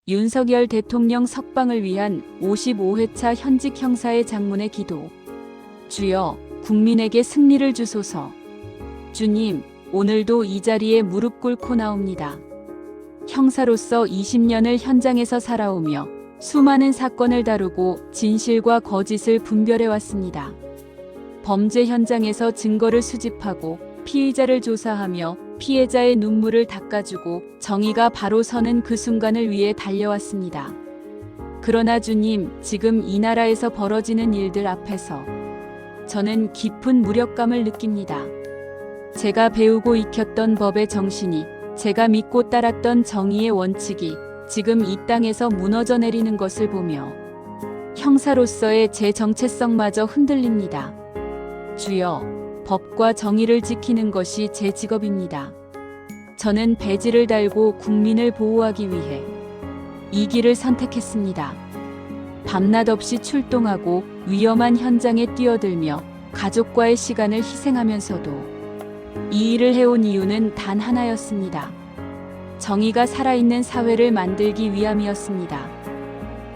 윤석열 대통령 석방을 위한 55회차 현직 형사의 장문의 기도. 주여, 국민에게 승리를 주소서. 주님, 오늘도 이 자리에 무릎 꿇고 나옵니다. 형사로서 20년을 현장에서 살아오며 수많은 사건을 다루고 진실과 거짓을 분별해 왔습니다. 범죄 현장에서 증거를 수집하고 피의자를 조사하며 피해자의 눈물을 닦아주고 정의가 바로 서는 그 순간을 위해 달려왔습니다. 그러나 주님, 지금 이 나라에서 벌어지는 일들 앞에서 저는 깊은 무력감을 느낍니다. 제가 배우고 익혔던 법의 정신이, 제가 믿고 따랐던 정의의 원칙이 지금 이 땅에서 무너져 내리는 것을 보며 형사로서의 제 정체성마저 흔들립니다. 주여, 법과 정의를 지키는 것이 제 직업입니다. 저는 배지를 달고 국민을 보호하기 위해 이 길을 선택했습니다. 밤낮 없이 출동하고 위험한 현장에 뛰어들며 가족과의 시간을 희생하면서도 이 일을 해온 이유는 단 하나였습니다. 정의가 살아있는 사회를 만들기 위함이었습니다.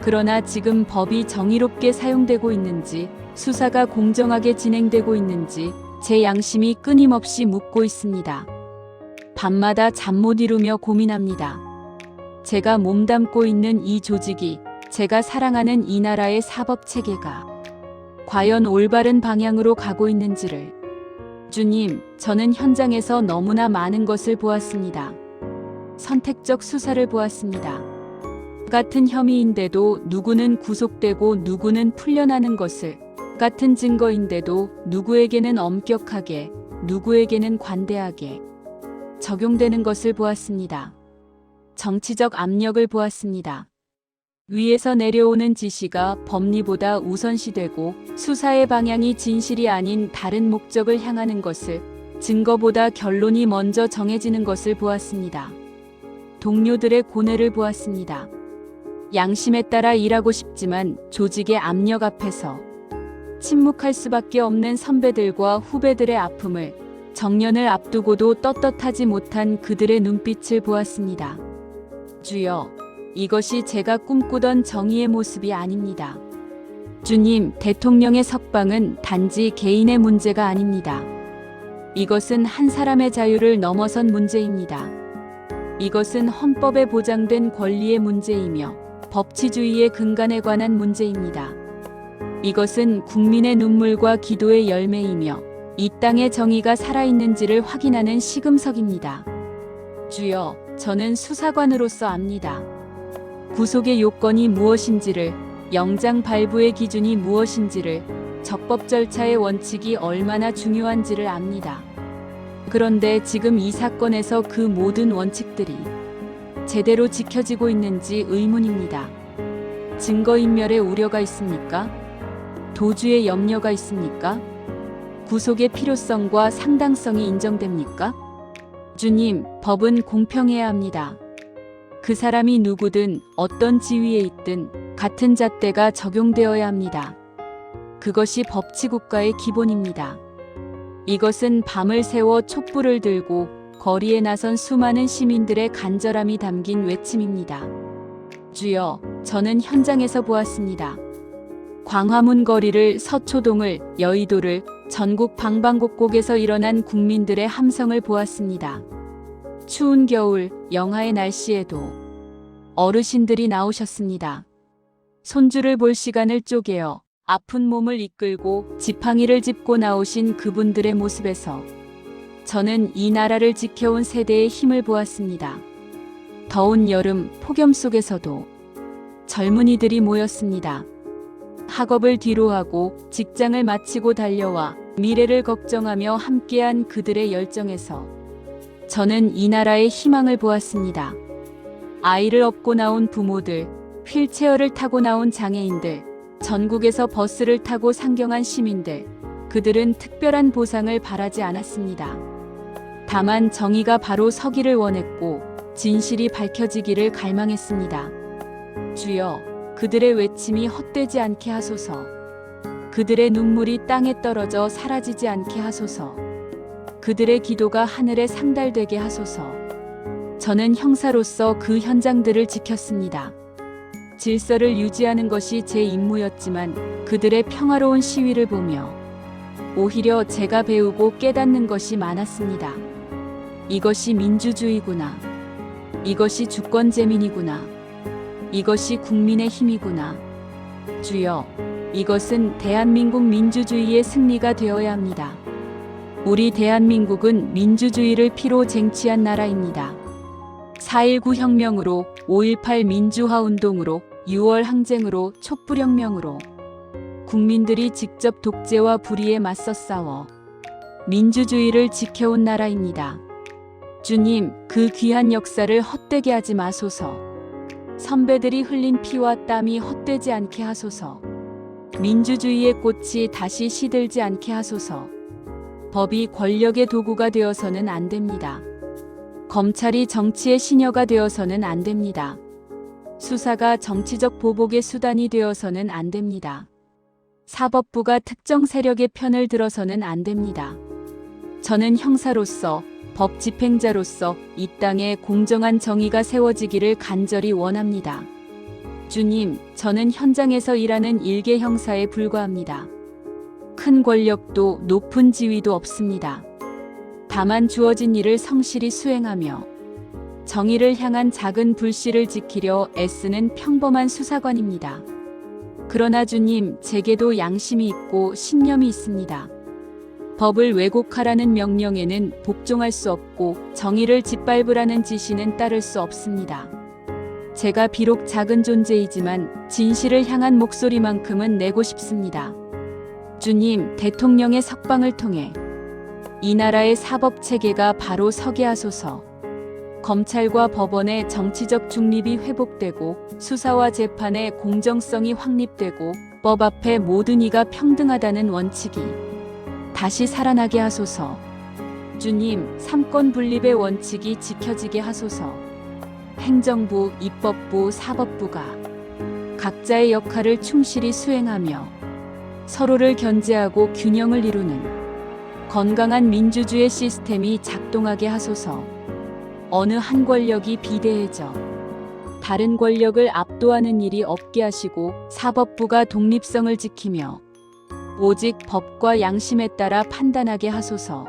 그러나 지금 법이 정의롭게 사용되고 있는지, 수사가 공정하게 진행되고 있는지 제 양심이 끊임없이 묻고 있습니다. 밤마다 잠 못 이루며 고민합니다. 제가 몸담고 있는 이 조직이, 제가 사랑하는 이 나라의 사법 체계가 과연 올바른 방향으로 가고 있는지를. 주님, 저는 현장에서 너무나 많은 것을 보았습니다. 선택적 수사를 보았습니다. 같은 혐의인데도 누구는 구속되고 누구는 풀려나는 것을, 같은 증거인데도 누구에게는 엄격하게, 누구에게는 관대하게 적용되는 것을 보았습니다. 정치적 압력을 보았습니다. 위에서 내려오는 지시가 법리보다 우선시되고 수사의 방향이 진실이 아닌 다른 목적을 향하는 것을, 증거보다 결론이 먼저 정해지는 것을 보았습니다. 동료들의 고뇌를 보았습니다. 양심에 따라 일하고 싶지만 조직의 압력 앞에서 침묵할 수밖에 없는 선배들과 후배들의 아픔을, 정년을 앞두고도 떳떳하지 못한 그들의 눈빛을 보았습니다. 주여, 이것이 제가 꿈꾸던 정의의 모습이 아닙니다. 주님, 대통령의 석방은 단지 개인의 문제가 아닙니다. 이것은 한 사람의 자유를 넘어선 문제입니다. 이것은 헌법에 보장된 권리의 문제이며 법치주의의 근간에 관한 문제입니다. 이것은 국민의 눈물과 기도의 열매이며 이 땅의 정의가 살아있는지를 확인하는 시금석입니다. 주여, 저는 수사관으로서 압니다. 구속의 요건이 무엇인지를, 영장 발부의 기준이 무엇인지를, 적법 절차의 원칙이 얼마나 중요한지를 압니다. 그런데 지금 이 사건에서 그 모든 원칙들이 제대로 지켜지고 있는지 의문입니다. 증거인멸의 우려가 있습니까? 도주의 염려가 있습니까? 구속의 필요성과 상당성이 인정됩니까? 주님, 법은 공평해야 합니다. 그 사람이 누구든 어떤 지위에 있든 같은 잣대가 적용되어야 합니다. 그것이 법치국가의 기본입니다. 이것은 밤을 새워 촛불을 들고 거리에 나선 수많은 시민들의 간절함이 담긴 외침입니다. 주여, 저는 현장에서 보았습니다. 광화문 거리를, 서초동을, 여의도를, 전국 방방곡곡에서 일어난 국민들의 함성을 보았습니다. 추운 겨울, 영하의 날씨에도 어르신들이 나오셨습니다. 손주를 볼 시간을 쪼개어 아픈 몸을 이끌고 지팡이를 짚고 나오신 그분들의 모습에서 저는 이 나라를 지켜온 세대의 힘을 보았습니다. 더운 여름, 폭염 속에서도 젊은이들이 모였습니다. 학업을 뒤로하고 직장을 마치고 달려와 미래를 걱정하며 함께한 그들의 열정에서 저는 이 나라의 희망을 보았습니다. 아이를 업고 나온 부모들, 휠체어를 타고 나온 장애인들, 전국에서 버스를 타고 상경한 시민들, 그들은 특별한 보상을 바라지 않았습니다. 다만 정의가 바로 서기를 원했고 진실이 밝혀지기를 갈망했습니다. 주여, 그들의 외침이 헛되지 않게 하소서. 그들의 눈물이 땅에 떨어져 사라지지 않게 하소서. 그들의 기도가 하늘에 상달되게 하소서. 저는 형사로서 그 현장들을 지켰습니다. 질서를 유지하는 것이 제 임무였지만 그들의 평화로운 시위를 보며 오히려 제가 배우고 깨닫는 것이 많았습니다. 이것이 민주주의구나. 이것이 주권재민이구나. 이것이 국민의 힘이구나. 주여, 이것은 대한민국 민주주의의 승리가 되어야 합니다. 우리 대한민국은 민주주의를 피로 쟁취한 나라입니다. 4.19 혁명으로, 5.18 민주화 운동으로, 6월 항쟁으로, 촛불혁명으로 국민들이 직접 독재와 불의에 맞서 싸워 민주주의를 지켜온 나라입니다. 주님, 그 귀한 역사를 헛되게 하지 마소서. 선배들이 흘린 피와 땀이 헛되지 않게 하소서. 민주주의의 꽃이 다시 시들지 않게 하소서. 법이 권력의 도구가 되어서는 안 됩니다. 검찰이 정치의 시녀가 되어서는 안 됩니다. 수사가 정치적 보복의 수단이 되어서는 안 됩니다. 사법부가 특정 세력의 편을 들어서는 안 됩니다. 저는 형사로서, 법 집행자로서 이 땅에 공정한 정의가 세워지기를 간절히 원합니다. 주님, 저는 현장에서 일하는 일개 형사에 불과합니다. 큰 권력도 높은 지위도 없습니다. 다만 주어진 일을 성실히 수행하며 정의를 향한 작은 불씨를 지키려 애쓰는 평범한 수사관입니다. 그러나 주님, 제게도 양심이 있고 신념이 있습니다. 법을 왜곡하라는 명령에는 복종할 수 없고 정의를 짓밟으라는 지시는 따를 수 없습니다. 제가 비록 작은 존재이지만 진실을 향한 목소리만큼은 내고 싶습니다. 주님, 대통령의 석방을 통해 이 나라의 사법 체계가 바로 서게 하소서. 검찰과 법원의 정치적 중립이 회복되고 수사와 재판의 공정성이 확립되고 법 앞에 모든 이가 평등하다는 원칙이 다시 살아나게 하소서. 주님, 삼권 분립의 원칙이 지켜지게 하소서. 행정부, 입법부, 사법부가 각자의 역할을 충실히 수행하며 서로를 견제하고 균형을 이루는 건강한 민주주의 시스템이 작동하게 하소서. 어느 한 권력이 비대해져 다른 권력을 압도하는 일이 없게 하시고 사법부가 독립성을 지키며 오직 법과 양심에 따라 판단하게 하소서.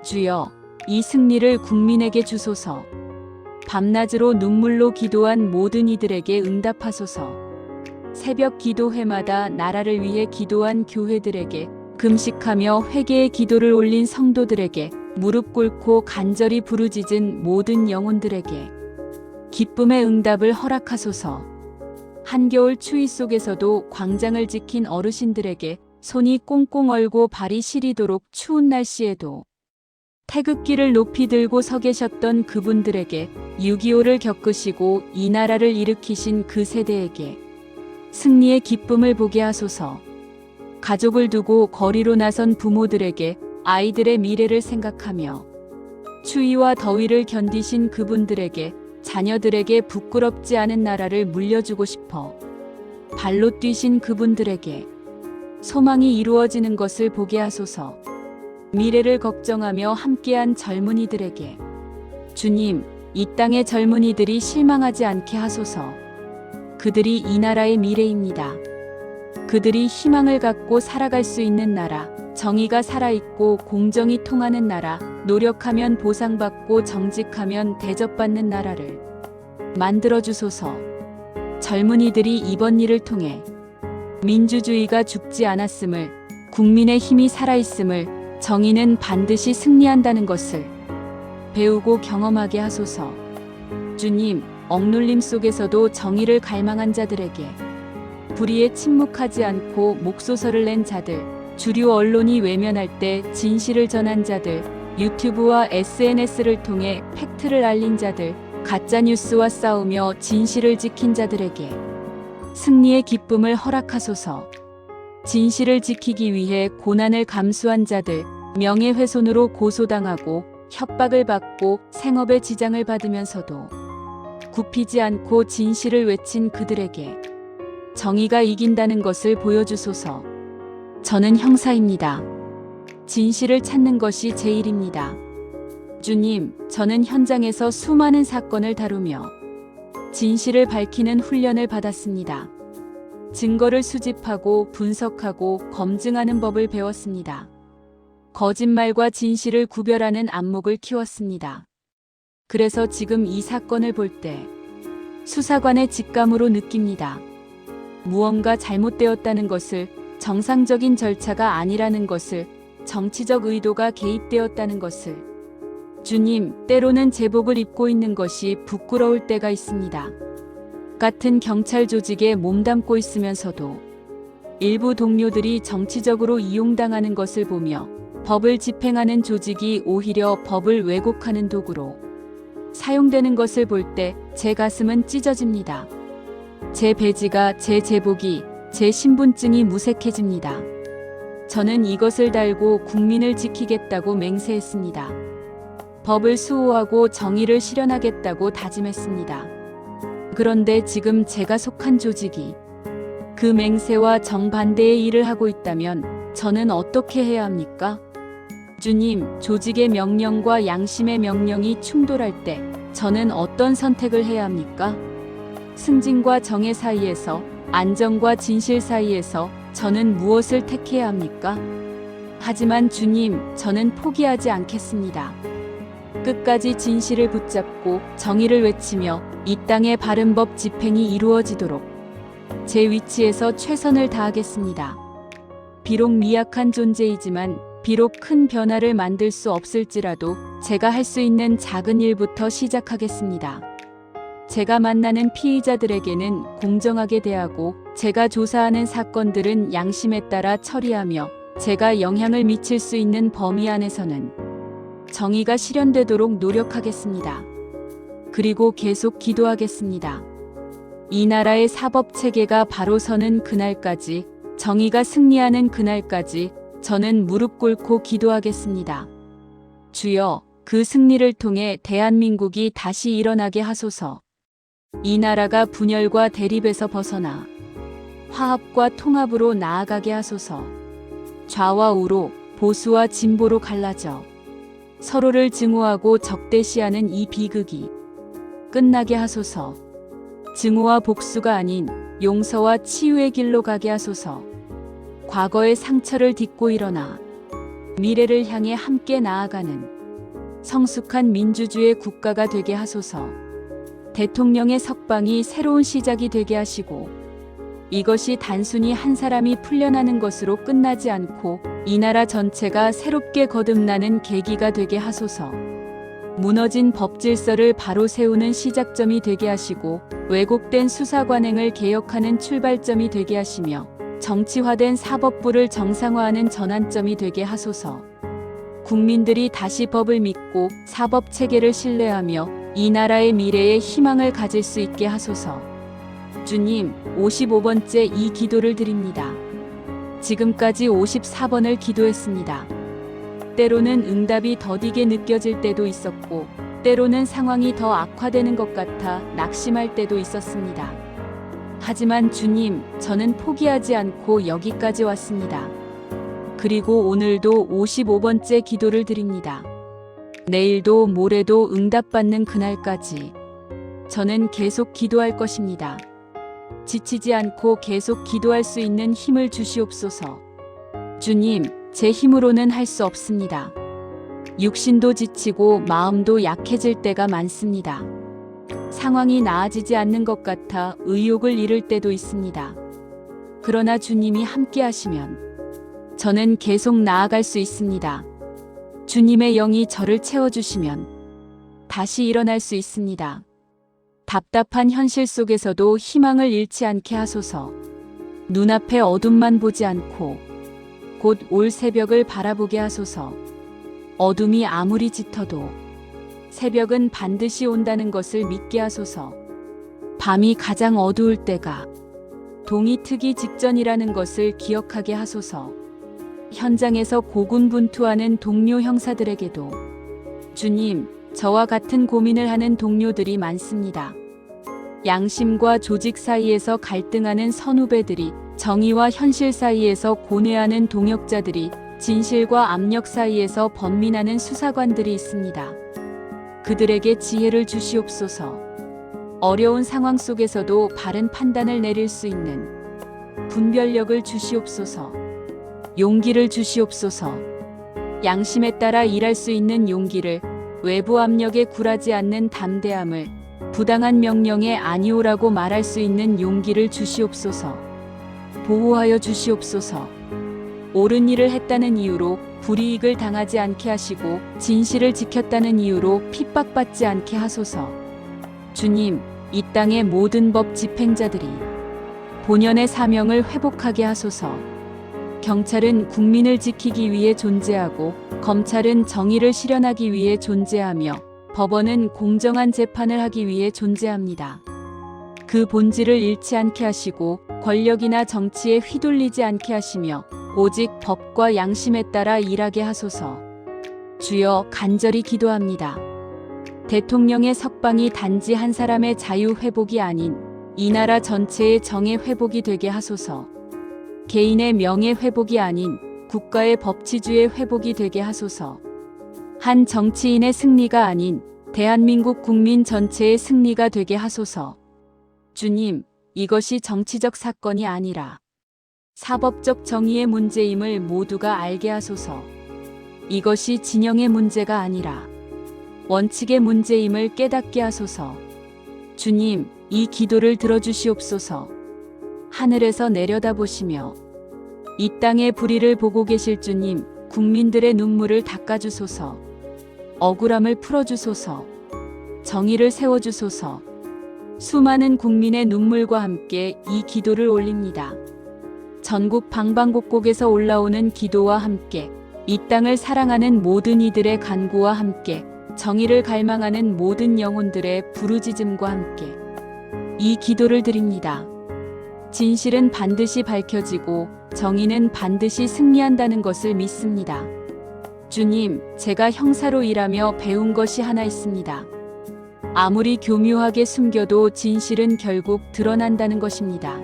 주여, 이 승리를 국민에게 주소서. 밤낮으로 눈물로 기도한 모든 이들에게 응답하소서. 새벽 기도회마다 나라를 위해 기도한 교회들에게, 금식하며 회개의 기도를 올린 성도들에게, 무릎 꿇고 간절히 부르짖은 모든 영혼들에게 기쁨의 응답을 허락하소서. 한겨울 추위 속에서도 광장을 지킨 어르신들에게, 손이 꽁꽁 얼고 발이 시리도록 추운 날씨에도 태극기를 높이 들고 서 계셨던 그분들에게, 6.25를 겪으시고 이 나라를 일으키신 그 세대에게 승리의 기쁨을 보게 하소서. 가족을 두고 거리로 나선 부모들에게 아이들의 미래를 생각하며 추위와 더위를 견디신 그분들에게, 자녀들에게 부끄럽지 않은 나라를 물려주고 싶어 발로 뛰신 그분들에게 소망이 이루어지는 것을 보게 하소서. 미래를 걱정하며 함께한 젊은이들에게, 주님, 이 땅의 젊은이들이 실망하지 않게 하소서. 그들이 이 나라의 미래입니다. 그들이 희망을 갖고 살아갈 수 있는 나라, 정의가 살아있고 공정이 통하는 나라, 노력하면 보상받고 정직하면 대접받는 나라를 만들어주소서. 젊은이들이 이번 일을 통해 민주주의가 죽지 않았음을, 국민의 힘이 살아있음을, 정의는 반드시 승리한다는 것을 배우고 경험하게 하소서. 주님, 억눌림 속에서도 정의를 갈망한 자들에게, 불의에 침묵하지 않고 목소설을 낸 자들, 주류 언론이 외면할 때 진실을 전한 자들, 유튜브와 SNS를 통해 팩트를 알린 자들, 가짜뉴스와 싸우며 진실을 지킨 자들에게 승리의 기쁨을 허락하소서. 진실을 지키기 위해 고난을 감수한 자들, 명예훼손으로 고소당하고 협박을 받고 생업에 지장을 받으면서도 굽히지 않고 진실을 외친 그들에게 정의가 이긴다는 것을 보여주소서. 저는 형사입니다. 진실을 찾는 것이 제 일입니다. 주님, 저는 현장에서 수많은 사건을 다루며 진실을 밝히는 훈련을 받았습니다. 증거를 수집하고 분석하고 검증하는 법을 배웠습니다. 거짓말과 진실을 구별하는 안목을 키웠습니다. 그래서 지금 이 사건을 볼 때 수사관의 직감으로 느낍니다. 무언가 잘못되었다는 것을, 정상적인 절차가 아니라는 것을, 정치적 의도가 개입되었다는 것을. 주님, 때로는 제복을 입고 있는 것이 부끄러울 때가 있습니다. 같은 경찰 조직에 몸담고 있으면서도 일부 동료들이 정치적으로 이용당하는 것을 보며 법을 집행하는 조직이 오히려 법을 왜곡하는 도구로 사용되는 것을 볼 때 제 가슴은 찢어집니다. 제 배지가, 제 제복이, 제 신분증이 무색해집니다. 저는 이것을 달고 국민을 지키겠다고 맹세했습니다. 법을 수호하고 정의를 실현하겠다고 다짐했습니다. 그런데 지금 제가 속한 조직이 그 맹세와 정반대의 일을 하고 있다면 저는 어떻게 해야 합니까? 주님, 조직의 명령과 양심의 명령이 충돌할 때 저는 어떤 선택을 해야 합니까? 승진과 정의 사이에서, 안정과 진실 사이에서 저는 무엇을 택해야 합니까? 하지만 주님, 저는 포기하지 않겠습니다. 끝까지 진실을 붙잡고 정의를 외치며 이 땅의 바른 법 집행이 이루어지도록 제 위치에서 최선을 다하겠습니다. 비록 미약한 존재이지만, 비록 큰 변화를 만들 수 없을지라도 제가 할 수 있는 작은 일부터 시작하겠습니다. 제가 만나는 피의자들에게는 공정하게 대하고, 제가 조사하는 사건들은 양심에 따라 처리하며, 제가 영향을 미칠 수 있는 범위 안에서는 정의가 실현되도록 노력하겠습니다. 그리고 계속 기도하겠습니다. 이 나라의 사법 체계가 바로 서는 그날까지, 정의가 승리하는 그날까지 저는 무릎 꿇고 기도하겠습니다. 주여, 그 승리를 통해 대한민국이 다시 일어나게 하소서. 이 나라가 분열과 대립에서 벗어나 화합과 통합으로 나아가게 하소서. 좌와 우로, 보수와 진보로 갈라져 서로를 증오하고 적대시하는 이 비극이 끝나게 하소서. 증오와 복수가 아닌 용서와 치유의 길로 가게 하소서. 과거의 상처를 딛고 일어나 미래를 향해 함께 나아가는 성숙한 민주주의 국가가 되게 하소서. 대통령의 석방이 새로운 시작이 되게 하시고, 이것이 단순히 한 사람이 풀려나는 것으로 끝나지 않고 이 나라 전체가 새롭게 거듭나는 계기가 되게 하소서. 무너진 법 질서를 바로 세우는 시작점이 되게 하시고, 왜곡된 수사 관행을 개혁하는 출발점이 되게 하시며, 정치화된 사법부를 정상화하는 전환점이 되게 하소서. 국민들이 다시 법을 믿고 사법 체계를 신뢰하며 이 나라의 미래에 희망을 가질 수 있게 하소서. 주님, 55번째 이 기도를 드립니다. 지금까지 54번을 기도했습니다. 때로는 응답이 더디게 느껴질 때도 있었고, 때로는 상황이 더 악화되는 것 같아 낙심할 때도 있었습니다. 하지만 주님, 저는 포기하지 않고 여기까지 왔습니다. 그리고 오늘도 55번째 기도를 드립니다. 내일도 모레도 응답받는 그날까지 저는 계속 기도할 것입니다. 지치지 않고 계속 기도할 수 있는 힘을 주시옵소서. 주님, 제 힘으로는 할 수 없습니다. 육신도 지치고 마음도 약해질 때가 많습니다. 상황이 나아지지 않는 것 같아 의욕을 잃을 때도 있습니다. 그러나 주님이 함께 하시면 저는 계속 나아갈 수 있습니다. 주님의 영이 저를 채워주시면 다시 일어날 수 있습니다. 답답한 현실 속에서도 희망을 잃지 않게 하소서. 눈앞에 어둠만 보지 않고 곧 올 새벽을 바라보게 하소서. 어둠이 아무리 짙어도 새벽은 반드시 온다는 것을 믿게 하소서. 밤이 가장 어두울 때가 동이 트기 직전이라는 것을 기억하게 하소서. 현장에서 고군분투하는 동료 형사들에게도 주님, 저와 같은 고민을 하는 동료들이 많습니다. 양심과 조직 사이에서 갈등하는 선후배들이, 정의와 현실 사이에서 고뇌하는 동역자들이, 진실과 압력 사이에서 번민하는 수사관들이 있습니다. 그들에게 지혜를 주시옵소서. 어려운 상황 속에서도 바른 판단을 내릴 수 있는 분별력을 주시옵소서. 용기를 주시옵소서. 양심에 따라 일할 수 있는 용기를, 외부 압력에 굴하지 않는 담대함을, 부당한 명령에 아니오라고 말할 수 있는 용기를 주시옵소서. 보호하여 주시옵소서. 옳은 일을 했다는 이유로 불이익을 당하지 않게 하시고 진실을 지켰다는 이유로 핍박받지 않게 하소서. 주님, 이 땅의 모든 법 집행자들이 본연의 사명을 회복하게 하소서. 경찰은 국민을 지키기 위해 존재하고 검찰은 정의를 실현하기 위해 존재하며 법원은 공정한 재판을 하기 위해 존재합니다. 그 본질을 잃지 않게 하시고 권력이나 정치에 휘둘리지 않게 하시며 오직 법과 양심에 따라 일하게 하소서. 주여, 간절히 기도합니다. 대통령의 석방이 단지 한 사람의 자유 회복이 아닌 이 나라 전체의 정의 회복이 되게 하소서. 개인의 명예 회복이 아닌 국가의 법치주의 회복이 되게 하소서. 한 정치인의 승리가 아닌 대한민국 국민 전체의 승리가 되게 하소서. 주님, 이것이 정치적 사건이 아니라 사법적 정의의 문제임을 모두가 알게 하소서. 이것이 진영의 문제가 아니라 원칙의 문제임을 깨닫게 하소서. 주님, 이 기도를 들어주시옵소서. 하늘에서 내려다보시며 이 땅의 불의를 보고 계실 주님, 국민들의 눈물을 닦아주소서. 억울함을 풀어주소서. 정의를 세워주소서. 수많은 국민의 눈물과 함께 이 기도를 올립니다. 전국 방방곡곡에서 올라오는 기도와 함께 이 땅을 사랑하는 모든 이들의 간구와 함께 정의를 갈망하는 모든 영혼들의 부르짖음과 함께 이 기도를 드립니다. 진실은 반드시 밝혀지고 정의는 반드시 승리한다는 것을 믿습니다. 주님, 제가 형사로 일하며 배운 것이 하나 있습니다. 아무리 교묘하게 숨겨도 진실은 결국 드러난다는 것입니다.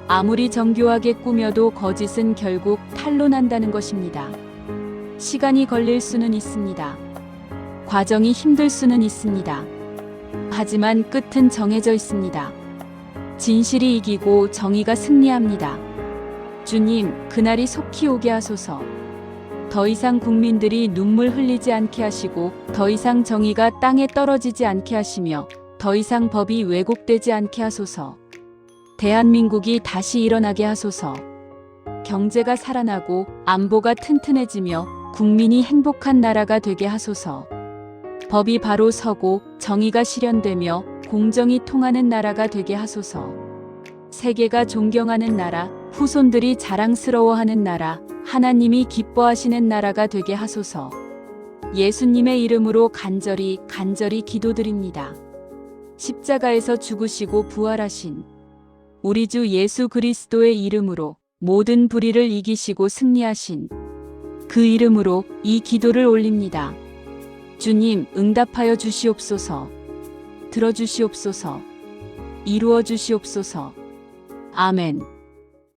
아무리 정교하게 꾸며도 거짓은 결국 탄로난다는 것입니다. 시간이 걸릴 수는 있습니다. 과정이 힘들 수는 있습니다. 하지만 끝은 정해져 있습니다. 진실이 이기고 정의가 승리합니다. 주님, 그날이 속히 오게 하소서. 더 이상 국민들이 눈물 흘리지 않게 하시고 더 이상 정의가 땅에 떨어지지 않게 하시며 더 이상 법이 왜곡되지 않게 하소서. 대한민국이 다시 일어나게 하소서. 경제가 살아나고 안보가 튼튼해지며 국민이 행복한 나라가 되게 하소서. 법이 바로 서고 정의가 실현되며 공정이 통하는 나라가 되게 하소서. 세계가 존경하는 나라, 후손들이 자랑스러워하는 나라, 하나님이 기뻐하시는 나라가 되게 하소서. 예수님의 이름으로 간절히 기도드립니다. 십자가에서 죽으시고 부활하신 우리 주 예수 그리스도의 이름으로 모든 불의를 이기시고 승리하신 그 이름으로 이 기도를 올립니다. 주님, 응답하여 주시옵소서. 들어주시옵소서. 이루어 주시옵소서. 아멘.